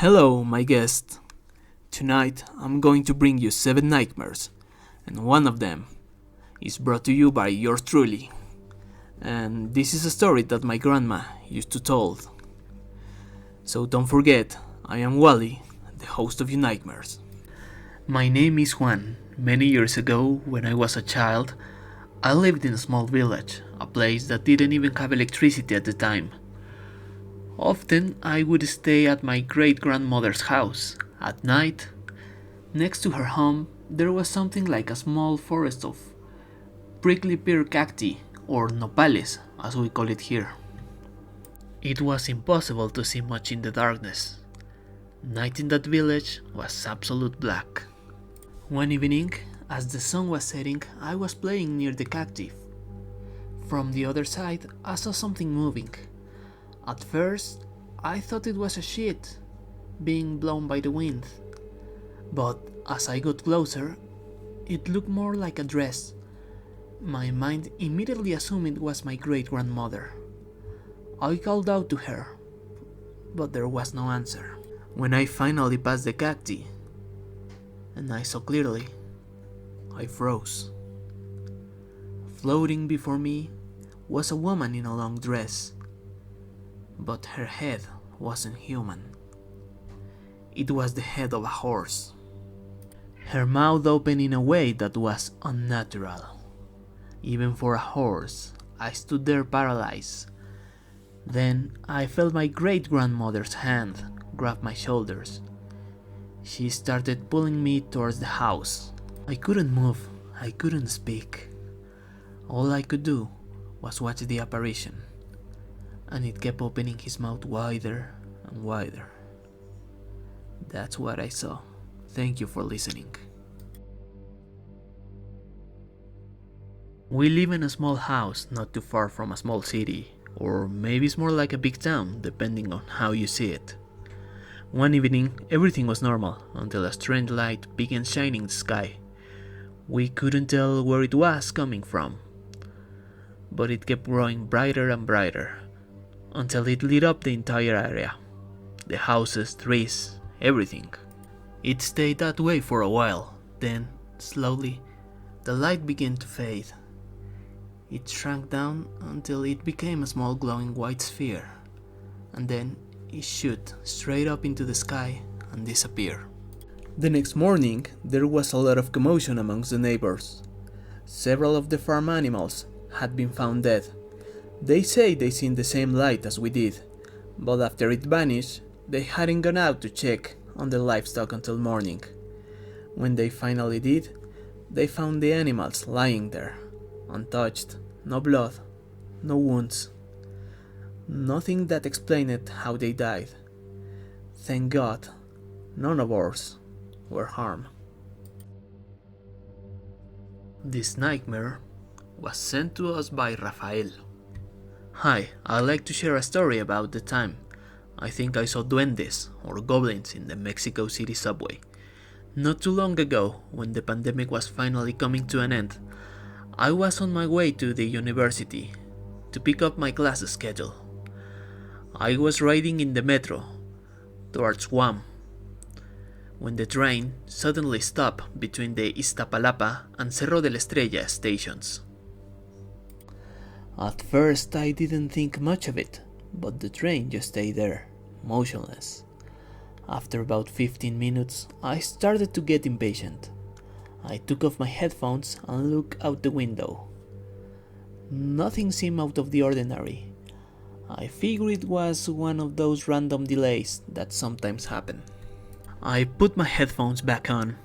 Hello, my guest. Tonight I'm going to bring you 7 nightmares, and one of them is brought to you by yours truly. And this is a story that my grandma used to tell. So don't forget, I am Wally, the host of your nightmares. My name is Juan. Many years ago, when I was a child, I lived in a small village, a place that didn't even have electricity at the time. Often I would stay at my great-grandmother's house. At night, next to her home, there was something like a small forest of prickly pear cacti, or nopales, as we call it here. It was impossible to see much in the darkness. Night in that village was absolute black. One evening, as the sun was setting, I was playing near the cacti. From the other side, I saw something moving. At first, I thought it was a sheet being blown by the wind, but as I got closer, it looked more like a dress. My mind immediately assumed it was my great-grandmother. I called out to her, but there was no answer. When I finally passed the cacti, and I saw clearly, I froze. Floating before me was a woman in a long dress, but her head wasn't human. It was the head of a horse. Her mouth opened in a way that was unnatural. Even for a horse, I stood there paralyzed. Then I felt my great-grandmother's hand grab my shoulders. She started pulling me towards the house. I couldn't move, I couldn't speak. All I could do was watch the apparition, and it kept opening his mouth wider and wider. That's what I saw. Thank you for listening. We live in a small house not too far from a small city, or maybe it's more like a big town, depending on how you see it. One evening, everything was normal until a strange light began shining in the sky. We couldn't tell where it was coming from, but it kept growing brighter and brighter until it lit up the entire area. The houses, trees, everything. It stayed that way for a while. Then, slowly, the light began to fade. It shrank down until it became a small glowing white sphere, and then it shot straight up into the sky and disappeared. The next morning, there was a lot of commotion amongst the neighbors. Several of the farm animals had been found dead. They say they seen the same light as we did, but after it vanished, they hadn't gone out to check on the livestock until morning. When they finally did, they found the animals lying there, untouched, no blood, no wounds. Nothing that explained how they died. Thank God, none of ours were harmed. This nightmare was sent to us by Rafael. Hi, I'd like to share a story about the time I think I saw duendes or goblins in the Mexico City subway. Not too long ago, when the pandemic was finally coming to an end, I was on my way to the university to pick up my class schedule. I was riding in the metro towards Guam when the train suddenly stopped between the Iztapalapa and Cerro de la Estrella stations. At first I didn't think much of it, but the train just stayed there, motionless. After about 15 minutes, I started to get impatient. I took off my headphones and looked out the window. Nothing seemed out of the ordinary. I figured it was one of those random delays that sometimes happen. I put my headphones back on,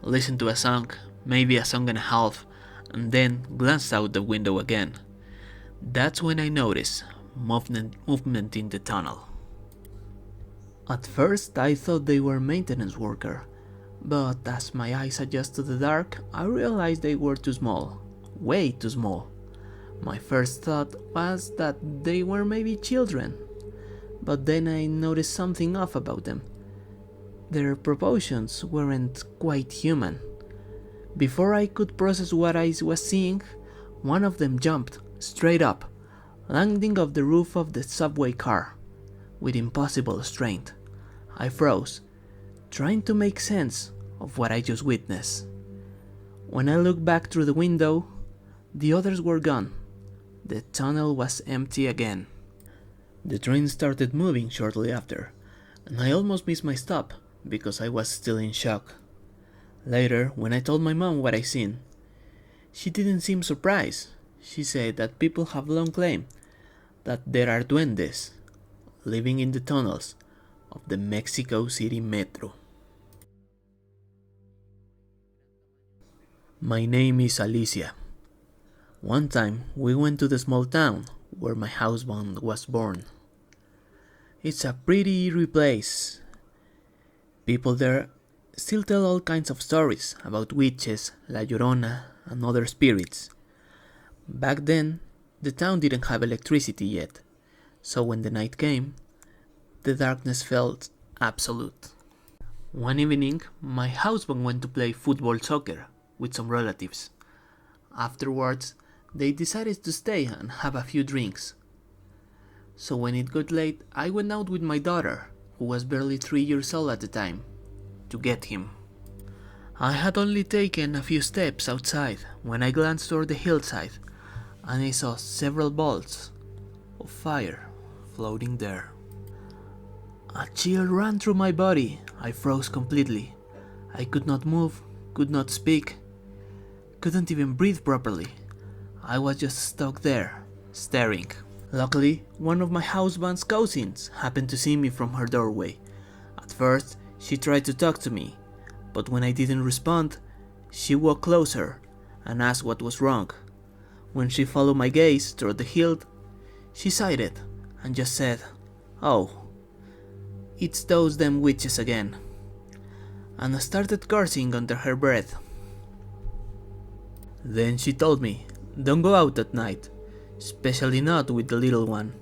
listened to a song, maybe a song and a half, and then glanced out the window again. That's when I noticed movement in the tunnel. At first I thought they were maintenance workers, but as my eyes adjusted to the dark, I realized they were too small, way too small. My first thought was that they were maybe children, but then I noticed something off about them. Their proportions weren't quite human. Before I could process what I was seeing, one of them jumped straight up, landing off the roof of the subway car with impossible strength. I froze, trying to make sense of what I just witnessed. When I looked back through the window, the others were gone. The tunnel was empty again. The train started moving shortly after, and I almost missed my stop because I was still in shock. Later, when I told my mom what I seen, she didn't seem surprised. She said that people have long claimed that there are duendes living in the tunnels of the Mexico City Metro. My name is Alicia. One time we went to the small town where my husband was born. It's a pretty eerie place. People there still tell all kinds of stories about witches, La Llorona, and other spirits. Back then, the town didn't have electricity yet, so when the night came, the darkness felt absolute. One evening, my husband went to play soccer with some relatives. Afterwards, they decided to stay and have a few drinks. So when it got late, I went out with my daughter, who was barely 3 years old at the time, to get him. I had only taken a few steps outside when I glanced toward the hillside, and I saw several balls of fire floating there. A chill ran through my body. I froze completely. I could not move, could not speak, couldn't even breathe properly. I was just stuck there, staring. Luckily, one of my husband's cousins happened to see me from her doorway. At first, she tried to talk to me, but when I didn't respond, she walked closer and asked what was wrong. When she followed my gaze toward the hill, she sighed and just said, "Oh, it's those damn witches again," and started cursing under her breath. Then she told me, "Don't go out at night, especially not with the little one."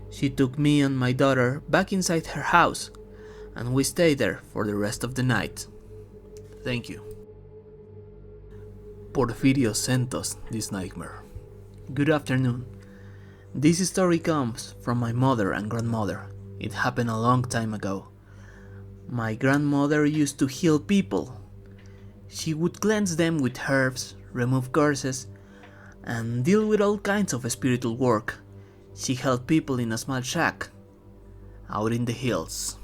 She took me and my daughter back inside her house, and we stayed there for the rest of the night. Thank you. Porfirio sent us this nightmare. Good afternoon. This story comes from my mother and grandmother. It happened a long time ago. My grandmother used to heal people. She would cleanse them with herbs, remove curses, and deal with all kinds of spiritual work. She helped people in a small shack out in the hills.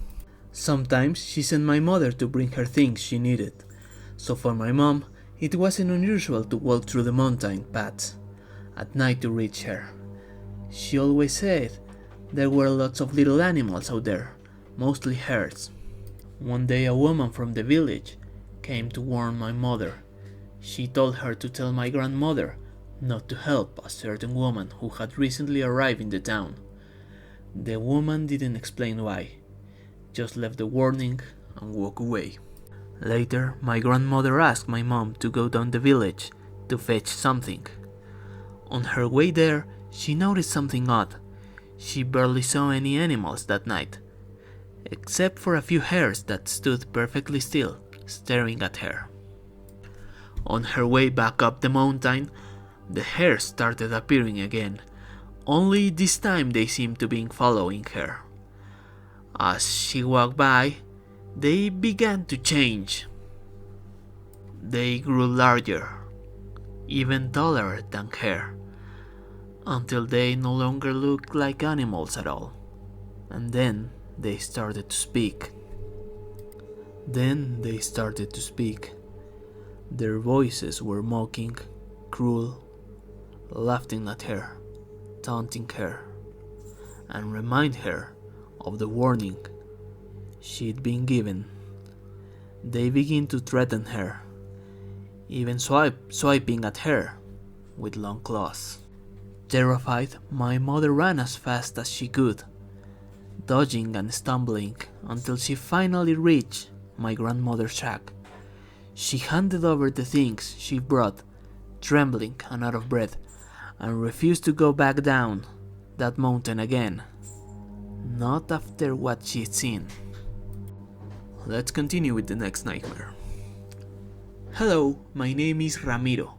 Sometimes she sent my mother to bring her things she needed. So for my mom, it wasn't unusual to walk through the mountain paths at night to reach her. She always said there were lots of little animals out there, mostly hares. One day a woman from the village came to warn my mother. She told her to tell my grandmother not to help a certain woman who had recently arrived in the town. The woman didn't explain why, just left the warning and walked away. Later, my grandmother asked my mom to go down the village to fetch something. On her way there, she noticed something odd. She barely saw any animals that night, except for a few hares that stood perfectly still, staring at her. On her way back up the mountain, the hares started appearing again, only this time they seemed to be following her. As she walked by, they began to change. They grew larger, even taller than her, until they no longer looked like animals at all. And then they started to speak. Their voices were mocking, cruel, laughing at her, taunting her, and remind her of the warning she'd been given. They began to threaten her, even swiping at her with long claws. Terrified, my mother ran as fast as she could, dodging and stumbling until she finally reached my grandmother's shack. She handed over the things she brought, trembling and out of breath, and refused to go back down that mountain again. Not after what she'd seen. Let's continue with the next nightmare. Hello, my name is Ramiro.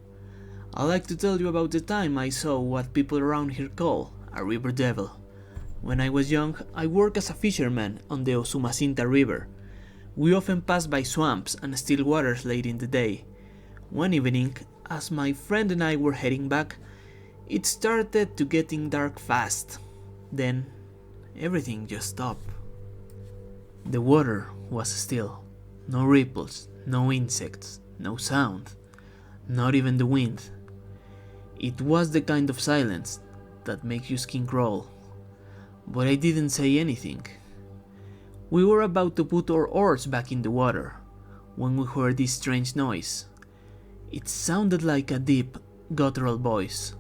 I'd like to tell you about the time I saw what people around here call a river devil. When I was young, I worked as a fisherman on the Usumacinta River. We often passed by swamps and still waters late in the day. One evening, as my friend and I were heading back, it started to getting dark fast. Then, everything just stopped. The water was still. No ripples, no insects, no sound, not even the wind. It was the kind of silence that makes your skin crawl. But I didn't say anything. We were about to put our oars back in the water when we heard this strange noise. It sounded like a deep, guttural voice,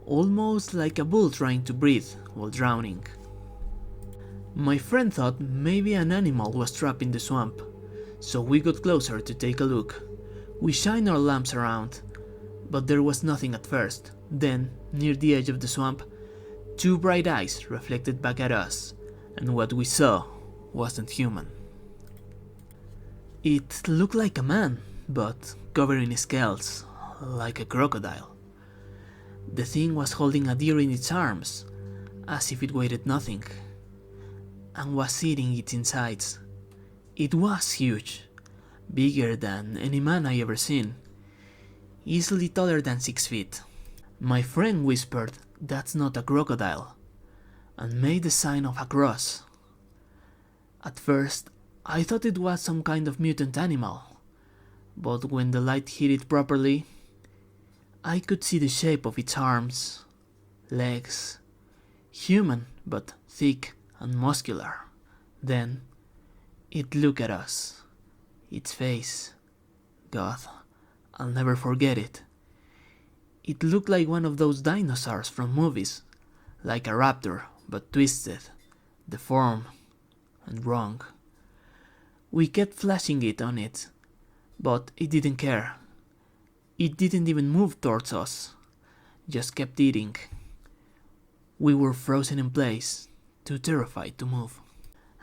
almost like a bull trying to breathe while drowning. My friend thought maybe an animal was trapped in the swamp, so we got closer to take a look. We shined our lamps around, but there was nothing at first. Then, near the edge of the swamp, two bright eyes reflected back at us, and what we saw wasn't human. It looked like a man, but covered in scales, like a crocodile. The thing was holding a deer in its arms, as if it weighed nothing, and was eating its insides. It was huge, bigger than any man I ever seen, easily taller than 6 feet. My friend whispered, "That's not a crocodile," and made the sign of a cross. At first, I thought it was some kind of mutant animal, but when the light hit it properly, I could see the shape of its arms, legs, human but thick and muscular. Then, it looked at us. Its face, God, I'll never forget it. It looked like one of those dinosaurs from movies, like a raptor, but twisted, deformed, and wrong. We kept flashing it on it, but it didn't care. It didn't even move towards us, just kept eating. We were frozen in place, too terrified to move.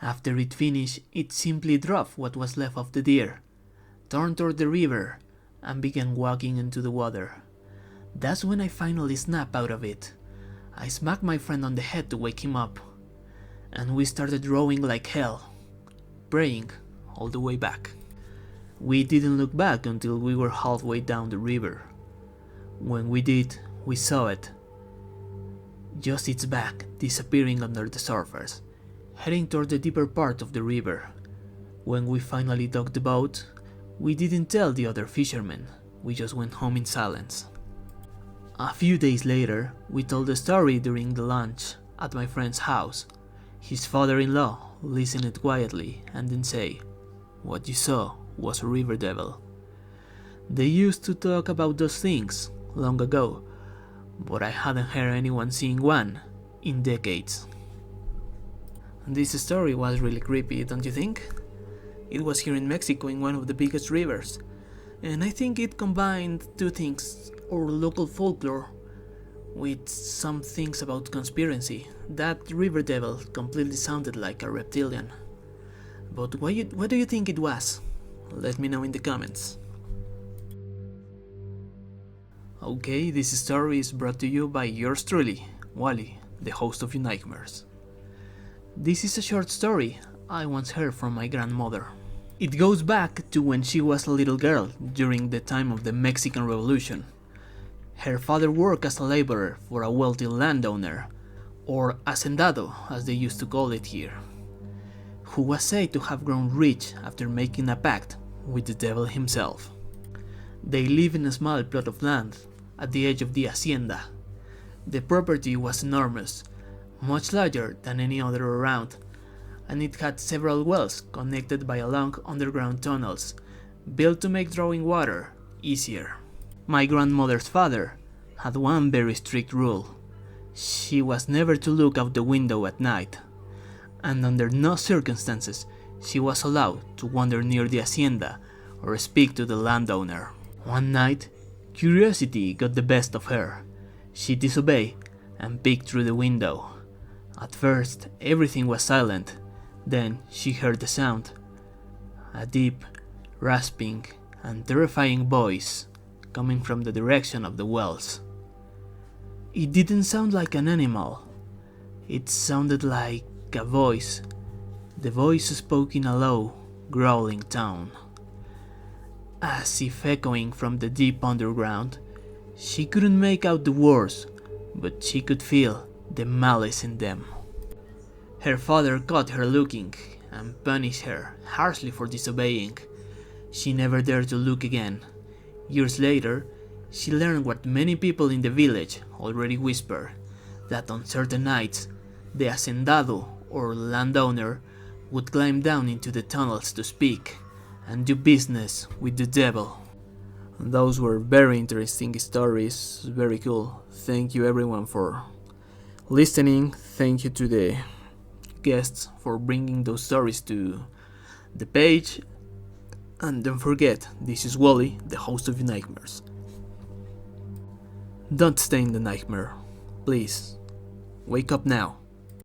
After it finished, it simply dropped what was left of the deer, turned toward the river, and began walking into the water. That's when I finally snapped out of it. I smacked my friend on the head to wake him up, and we started rowing like hell, praying all the way back. We didn't look back until we were halfway down the river. When we did, we saw it. Just its back disappearing under the surface, heading toward the deeper part of the river. When we finally docked the boat, we didn't tell the other fishermen. We just went home in silence. A few days later, we told the story during the lunch at my friend's house. His father-in-law listened quietly and then say, "What you saw was a river devil." They used to talk about those things long ago, but I hadn't heard anyone seeing one in decades. This story was really creepy, don't you think? It was here in Mexico in one of the biggest rivers, and I think it combined two things, our local folklore with some things about conspiracy. That river devil completely sounded like a reptilian. But what do you think it was? Let me know in the comments. Okay, this story is brought to you by yours truly, Wally, the host of your nightmares. This is a short story I once heard from my grandmother. It goes back to when she was a little girl during the time of the Mexican Revolution. Her father worked as a laborer for a wealthy landowner, or hacendado as they used to call it here, who was said to have grown rich after making a pact with the devil himself. They lived in a small plot of land at the edge of the hacienda. The property was enormous, much larger than any other around, and it had several wells connected by long underground tunnels, built to make drawing water easier. My grandmother's father had one very strict rule. She was never to look out the window at night, and under no circumstances she was allowed to wander near the hacienda or speak to the landowner. One night, curiosity got the best of her. She disobeyed and peeked through the window. At first, everything was silent. Then she heard the sound. A deep, rasping, and terrifying voice coming from the direction of the wells. It didn't sound like an animal. It sounded like a voice. The voice spoke in a low, growling tone, as if echoing from the deep underground. She couldn't make out the words, but she could feel the malice in them. Her father caught her looking and punished her harshly for disobeying. She never dared to look again. Years later, she learned what many people in the village already whisper, that on certain nights, the hacendado or landowner would climb down into the tunnels to speak and do business with the devil. Those were very interesting stories, very cool. Thank you everyone for listening. Thank you to the guests for bringing those stories to the page. And don't forget, this is Wally, the host of your nightmares. Don't stay in the nightmare. Please, wake up now.